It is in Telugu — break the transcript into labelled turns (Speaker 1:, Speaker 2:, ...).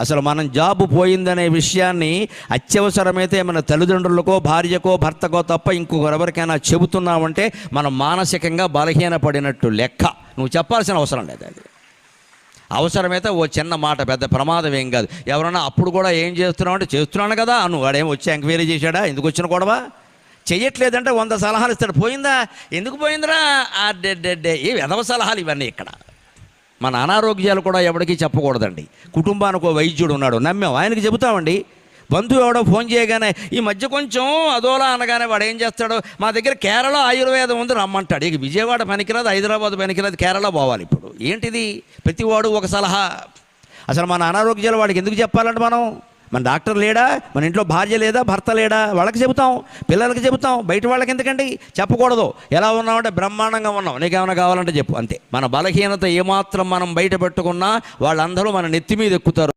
Speaker 1: అసలు మనం జాబు పోయిందనే విషయాన్ని అత్యవసరమైతే మన తల్లిదండ్రులకో భార్యకో భర్తకో తప్ప ఇంకొకరెవరికైనా చెబుతున్నామంటే మనం మానసికంగా బలహీనపడినట్టు లెక్క. నువ్వు చెప్పాల్సిన అవసరం లేదు. అది అవసరమైతే ఓ చిన్న మాట, పెద్ద ప్రమాదం ఏం కాదు. ఎవరన్నా అప్పుడు కూడా ఏం చేస్తున్నావు అంటే చేస్తున్నాను కదా, నువ్వు వాడేం వచ్చి ఎంక్వైరీ చేశాడా, ఎందుకు వచ్చిన గొడవ, చెయ్యట్లేదంటే 100 సలహాలు ఇస్తాడు. పోయిందా, ఎందుకు పోయిందిరా, ఏ వెధవ సలహాలు ఇవన్నీ. ఇక్కడ మన అనారోగ్యాలు కూడా ఎవరికి చెప్పకూడదండి. కుటుంబానికి ఓ వైద్యుడు ఉన్నాడు, నమ్మాం, ఆయనకి చెబుతామండి. బంధువు ఎవడో ఫోన్ చేయగానే ఈ మధ్య కొంచెం అదోలా అనగానే వాడు ఏం చేస్తాడు, మా దగ్గర కేరళ ఆయుర్వేదం ఉంది రమ్మంటాడు. ఇక విజయవాడ పనికిరాదు, హైదరాబాద్ పనికిరాదు, కేరళ పోవాలి. ఇప్పుడు ఏంటిది, ప్రతివాడు ఒక సలహా. అసలు మన అనారోగ్యాలు వాడికి ఎందుకు చెప్పాలంటే మనం, మన డాక్టర్ లేడా, మన ఇంట్లో భార్య లేదా, భర్త లేడా, వాళ్ళకి చెబుతాం, పిల్లలకి చెబుతాం, బయట వాళ్ళకి ఎందుకండి చెప్పకూడదు. ఎలా ఉన్నామంటే బ్రహ్మాండంగా ఉన్నాం, నీకేమైనా కావాలంటే చెప్పు, అంతే. మన బలహీనత ఏమాత్రం మనం బయట పెట్టుకున్నా వాళ్ళందరూ మన నెత్తి మీద ఎక్కుతారు.